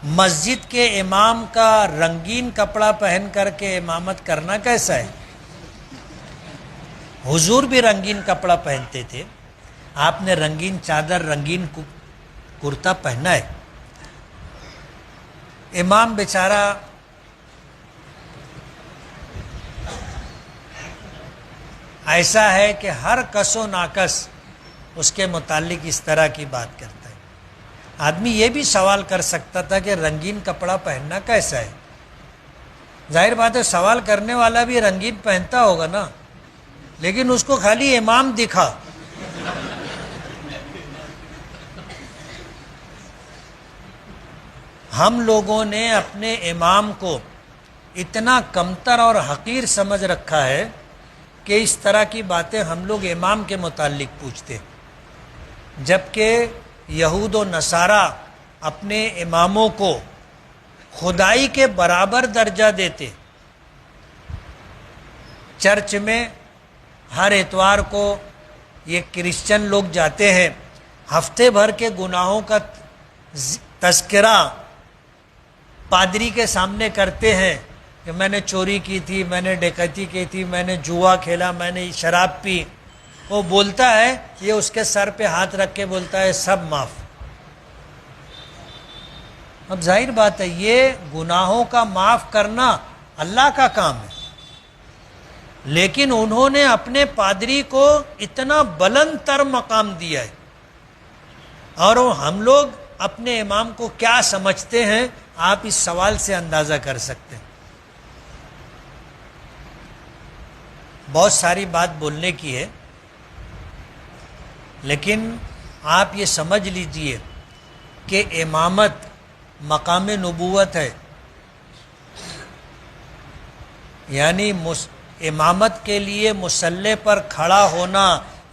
مسجد کے امام کا رنگین کپڑا پہن کر کے امامت کرنا کیسا ہے؟ حضور بھی رنگین کپڑا پہنتے تھے، آپ نے رنگین چادر رنگین کرتا پہنا ہے، امام بیچارہ ایسا ہے کہ ہر کس و ناکس اس کے متعلق اس طرح کی بات کرتا ہے۔ آدمی یہ بھی سوال کر سکتا تھا کہ رنگین کپڑا پہننا کیسا ہے؟ ظاہر بات ہے سوال کرنے والا بھی رنگین پہنتا ہوگا نا، لیکن اس کو خالی امام دکھا۔ ہم لوگوں نے اپنے امام کو اتنا کمتر اور حقیر سمجھ رکھا ہے کہ اس طرح کی باتیں ہم لوگ امام کے متعلق پوچھتے، جبکہ یہود و نصارہ اپنے اماموں کو خدائی کے برابر درجہ دیتے۔ چرچ میں ہر اتوار کو یہ کرسچن لوگ جاتے ہیں، ہفتے بھر کے گناہوں کا تذکرہ پادری کے سامنے کرتے ہیں کہ میں نے چوری کی تھی، میں نے ڈکیتی کی تھی، میں نے جوا کھیلا، میں نے شراب پی۔ وہ بولتا ہے، یہ اس کے سر پہ ہاتھ رکھ کے بولتا ہے سب معاف۔ اب ظاہر بات ہے یہ گناہوں کا معاف کرنا اللہ کا کام ہے، لیکن انہوں نے اپنے پادری کو اتنا بلند تر مقام دیا ہے، اور ہم لوگ اپنے امام کو کیا سمجھتے ہیں آپ اس سوال سے اندازہ کر سکتے ہیں۔ بہت ساری بات بولنے کی ہے، لیکن آپ یہ سمجھ لیجئے کہ امامت مقام نبوت ہے، یعنی امامت کے لیے مصلی پر کھڑا ہونا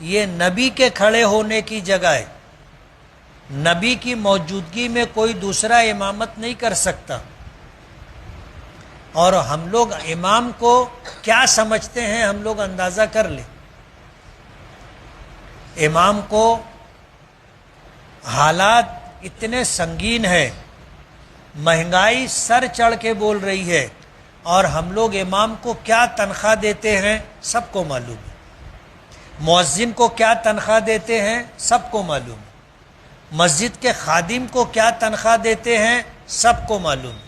یہ نبی کے کھڑے ہونے کی جگہ ہے۔ نبی کی موجودگی میں کوئی دوسرا امامت نہیں کر سکتا، اور ہم لوگ امام کو کیا سمجھتے ہیں ہم لوگ اندازہ کر لیں۔ امام کو حالات اتنے سنگین ہیں، مہنگائی سر چڑھ کے بول رہی ہے، اور ہم لوگ امام کو کیا تنخواہ دیتے ہیں سب کو معلوم ہے، مؤذن کو کیا تنخواہ دیتے ہیں سب کو معلوم ہے، مسجد کے خادم کو کیا تنخواہ دیتے ہیں سب کو معلوم ہے۔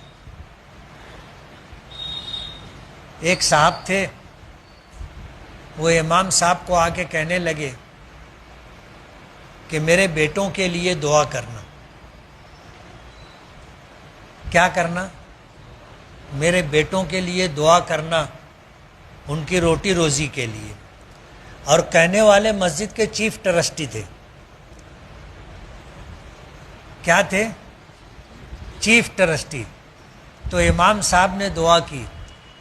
ایک صاحب تھے، وہ امام صاحب کو آ کے کہنے لگے کہ میرے بیٹوں کے لیے دعا کرنا۔ کیا کرنا؟ میرے بیٹوں کے لیے دعا کرنا، ان کی روٹی روزی کے لیے۔ اور کہنے والے مسجد کے چیف ٹرسٹی تھے۔ کیا تھے؟ Chief trustee. تو امام صاحب نے دعا کی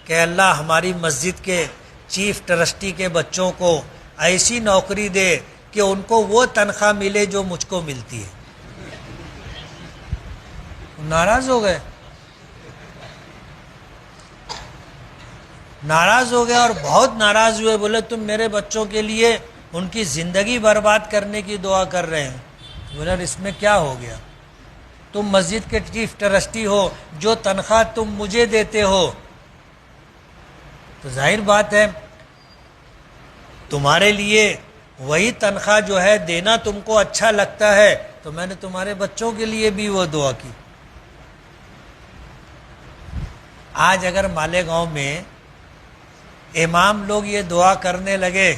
کہ اللہ ہماری مسجد کے چیف ٹرسٹی کے بچوں کو ایسی نوکری دے کہ ان کو وہ تنخواہ ملے جو مجھ کو ملتی ہے۔ ناراض ہو گئے، ناراض ہو گئے اور بہت ناراض ہوئے، بولے تم میرے بچوں کے لیے ان کی زندگی برباد کرنے کی دعا کر رہے ہیں۔ بولے اس میں کیا ہو گیا؟ تم مسجد کے چیف ٹرسٹی ہو، جو تنخواہ تم مجھے دیتے ہو، تو ظاہر بات ہے تمہارے لیے وہی تنخواہ جو ہے دینا تم کو اچھا لگتا ہے، تو میں نے تمہارے بچوں کے لیے بھی وہ دعا کی۔ آج اگر مالیگاؤں میں امام لوگ یہ دعا کرنے لگے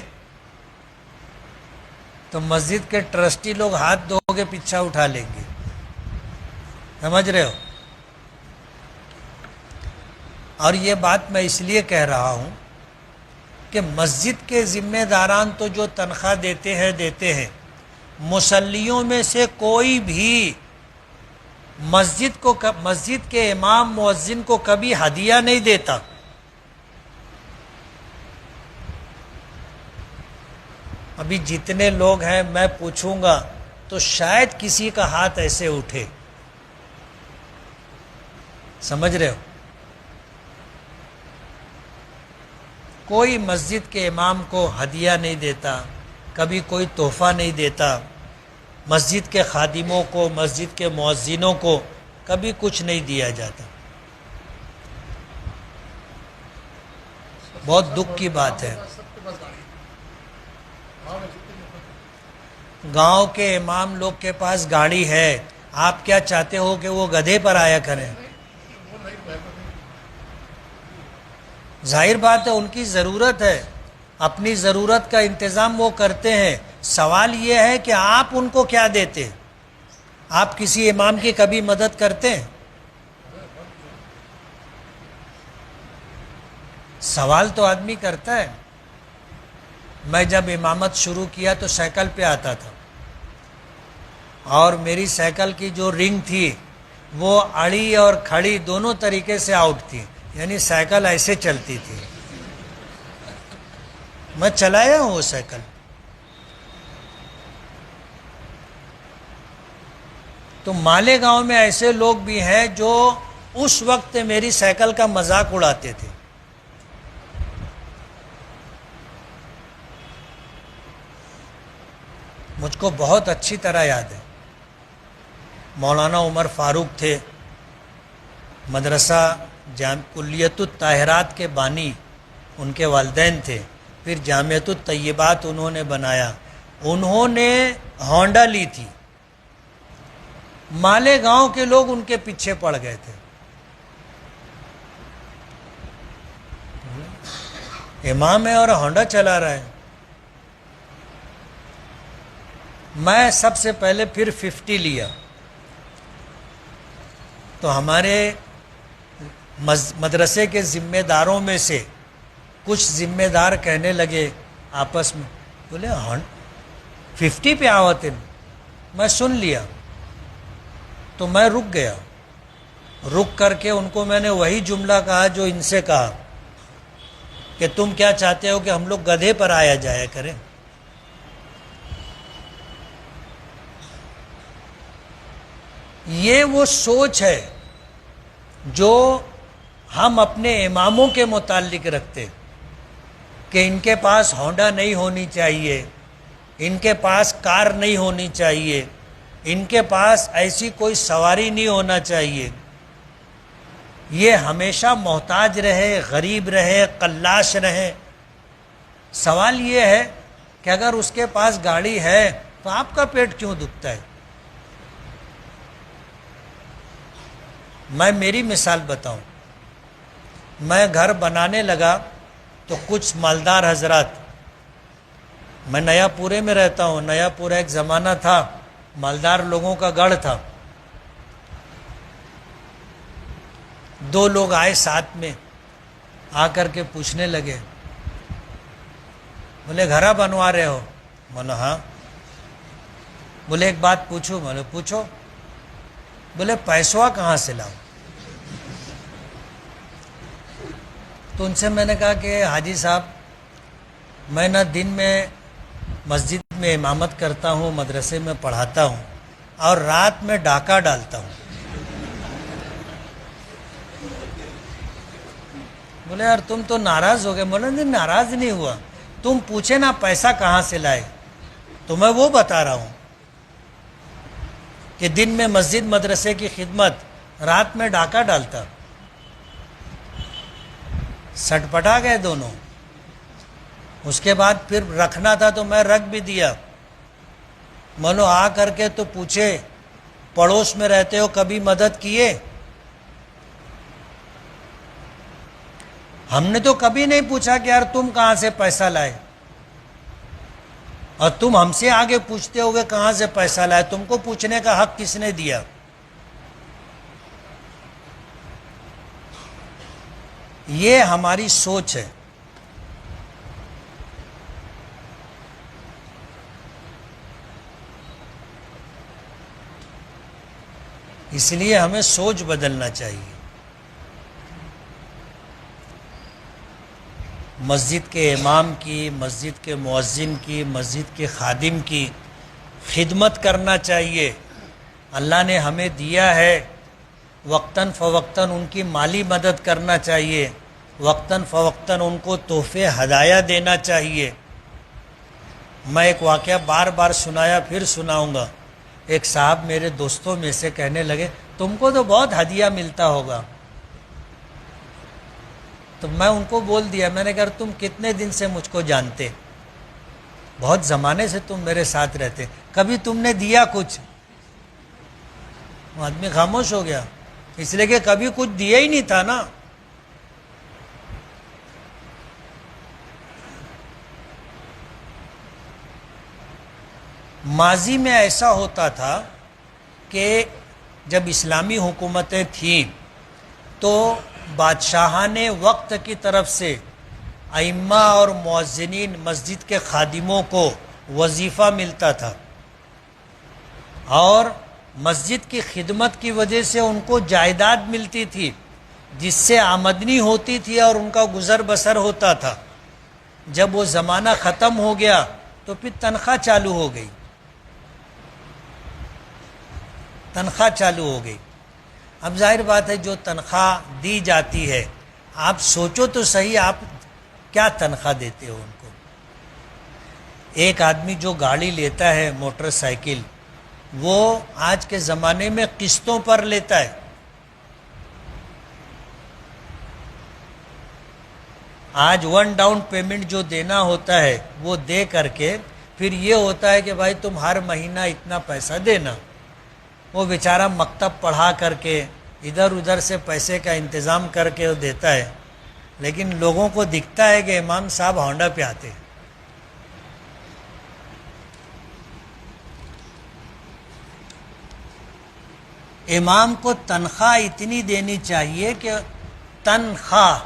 تو مسجد کے ٹرسٹی لوگ ہاتھ دھو کے پیچھا اٹھا لیں گے، سمجھ رہے ہو؟ اور یہ بات میں اس لیے کہہ رہا ہوں کہ مسجد کے ذمہ داران تو جو تنخواہ دیتے ہیں، مصلیوں میں سے کوئی بھی مسجد کے امام مؤذن کو کبھی ہدیہ نہیں دیتا۔ ابھی جتنے لوگ ہیں میں پوچھوں گا تو شاید کسی کا ہاتھ ایسے اٹھے، سمجھ رہے ہو؟ کوئی مسجد کے امام کو ہدیہ نہیں دیتا، کبھی کوئی تحفہ نہیں دیتا، مسجد کے خادموں کو، مسجد کے مؤذنوں کو کبھی کچھ نہیں دیا جاتا. بہت دکھ کی بات ہے. گاؤں کے امام لوگ کے پاس گاڑی ہے، آپ کیا چاہتے ہو کہ وہ گدھے پر آیا کریں؟ ظاہر بات ہے ان کی ضرورت ہے، اپنی ضرورت کا انتظام وہ کرتے ہیں. سوال یہ ہے کہ آپ ان کو کیا دیتے ہیں؟ آپ کسی امام کی کبھی مدد کرتے ہیں؟ سوال تو آدمی کرتا ہے. میں جب امامت شروع کیا تو سائیکل پہ آتا تھا، اور میری سائیکل کی جو رنگ تھی وہ اڑی اور کھڑی دونوں طریقے سے آؤٹ تھی، یعنی سائیکل ایسے چلتی تھی. میں چلایا ہوں وہ سائیکل. تو مالیگاؤں میں ایسے لوگ بھی ہیں جو اس وقت میری سائیکل کا مذاق اڑاتے تھے. مجھ کو بہت اچھی طرح یاد ہے، مولانا عمر فاروق تھے، مدرسہ کلیت الطاہرات کے بانی ان کے والدین تھے. پھر جامعۃ الطیبات انہوں نے بنایا. انہوں نے ہونڈا لی تھی، مالیگاؤں کے لوگ ان کے پیچھے پڑ گئے تھے. امام ہے اور ہونڈا چلا رہا ہے. میں سب سے پہلے پھر 50 لیا تو ہمارے مدرسے کے ذمہ داروں میں سے کچھ ذمہ دار کہنے لگے آپس میں، بولے 50 پہ آوتے. میں سن لیا تو میں رک گیا. رک کر کے ان کو میں نے وہی جملہ کہا جو ان سے کہا کہ تم کیا چاہتے ہو کہ ہم لوگ گدھے پر آیا جایا کریں؟ یہ وہ سوچ ہے جو ہم اپنے اماموں کے متعلق رکھتے کہ ان کے پاس ہونڈا نہیں ہونی چاہیے، ان کے پاس کار نہیں ہونی چاہیے، ان کے پاس ایسی کوئی سواری نہیں ہونا چاہیے. یہ ہمیشہ محتاج رہے، غریب رہے، قلاش رہے. سوال یہ ہے کہ اگر اس کے پاس گاڑی ہے تو آپ کا پیٹ کیوں دکھتا ہے؟ میں میری مثال بتاؤں. میں گھر بنانے لگا تو کچھ مالدار حضرات، میں نیا پورے میں رہتا ہوں، نیا پورا ایک زمانہ تھا مالدار لوگوں کا گڑھ تھا. 2 لوگ آئے ساتھ میں، آ کر کے پوچھنے لگے، بولے گھر بنوا رہے ہو؟ بولے ہاں. بولے ایک بات پوچھو؟ بولے پوچھو. بولے پیسوا کہاں سے لاؤ؟ تو ان سے میں نے کہا کہ حاجی صاحب، میں نہ دن میں مسجد میں امامت کرتا ہوں، مدرسے میں پڑھاتا ہوں، اور رات میں ڈاکہ ڈالتا ہوں. بولے یار تم تو ناراض ہو گئے. بولے نہیں، ناراض نہیں ہوا، تم پوچھے نا پیسہ کہاں سے لائے، تو میں وہ بتا رہا ہوں کہ دن میں مسجد مدرسے کی خدمت، رات میں ڈاکہ ڈالتا. سٹ پٹا گئے دونوں. اس کے بعد پھر رکھنا تھا تو میں رکھ بھی دیا. منو آ کر کے تو پوچھے پڑوس میں رہتے ہو کبھی مدد کیے؟ ہم نے تو کبھی نہیں پوچھا کہ یار تم کہاں سے پیسہ لائے، اور تم ہم سے آگے پوچھتے ہوگے کہاں سے پیسہ لائے. تم کو پوچھنے کا حق کس نے دیا؟ یہ ہماری سوچ ہے. اس لیے ہمیں سوچ بدلنا چاہیے. مسجد کے امام کی، مسجد کے مؤذن کی، مسجد کے خادم کی خدمت کرنا چاہیے. اللہ نے ہمیں دیا ہے، وقتاً فوقتاً ان کی مالی مدد کرنا چاہیے، وقتاً فوقتاً ان کو تحفے ہدایہ دینا چاہیے. میں ایک واقعہ بار بار سنایا، پھر سناؤں گا. ایک صاحب میرے دوستوں میں سے کہنے لگے، تم کو تو بہت ہدیہ ملتا ہوگا. تو میں ان کو بول دیا, میں نے کہا تم کتنے دن سے مجھ کو جانتے, بہت زمانے سے تم میرے ساتھ رہتے, کبھی تم نے دیا کچھ؟ وہ آدمی خاموش ہو گیا, اس لیے کہ کبھی کچھ دیا ہی نہیں تھا نا. ماضی میں ایسا ہوتا تھا کہ جب اسلامی حکومتیں تھیں تو بادشاہان وقت کی طرف سے ائمہ اور مؤذنین مسجد کے خادموں کو وظیفہ ملتا تھا, اور مسجد کی خدمت کی وجہ سے ان کو جائیداد ملتی تھی جس سے آمدنی ہوتی تھی اور ان کا گزر بسر ہوتا تھا. جب وہ زمانہ ختم ہو گیا تو پھر تنخواہ چالو ہو گئی, تنخواہ چالو ہو گئی. اب ظاہر بات ہے جو تنخواہ دی جاتی ہے, آپ سوچو تو صحیح, آپ کیا تنخواہ دیتے ہو ان کو؟ ایک آدمی جو گاڑی لیتا ہے موٹر سائیکل, وہ آج کے زمانے میں قسطوں پر لیتا ہے. آج 1 ڈاؤن پیمنٹ جو دینا ہوتا ہے وہ دے کر کے پھر یہ ہوتا ہے کہ بھائی تم ہر مہینہ اتنا پیسہ دینا. وہ بیچارہ مکتب پڑھا کر کے ادھر ادھر سے پیسے کا انتظام کر کے وہ دیتا ہے, لیکن لوگوں کو دکھتا ہے کہ امام صاحب ہونڈا پہ آتے. امام کو تنخواہ اتنی دینی چاہیے کہ تنخواہ,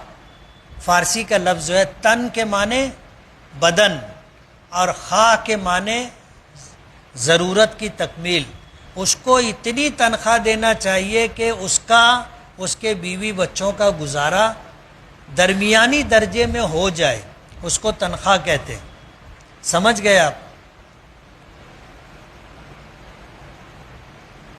فارسی کا لفظ ہے, تن کے معنی بدن اور خواہ کے معنی ضرورت کی تکمیل, اس کو اتنی تنخواہ دینا چاہیے کہ اس کے بیوی بچوں کا گزارا درمیانی درجے میں ہو جائے, اس کو تنخواہ کہتے ہیں. سمجھ گئے آپ؟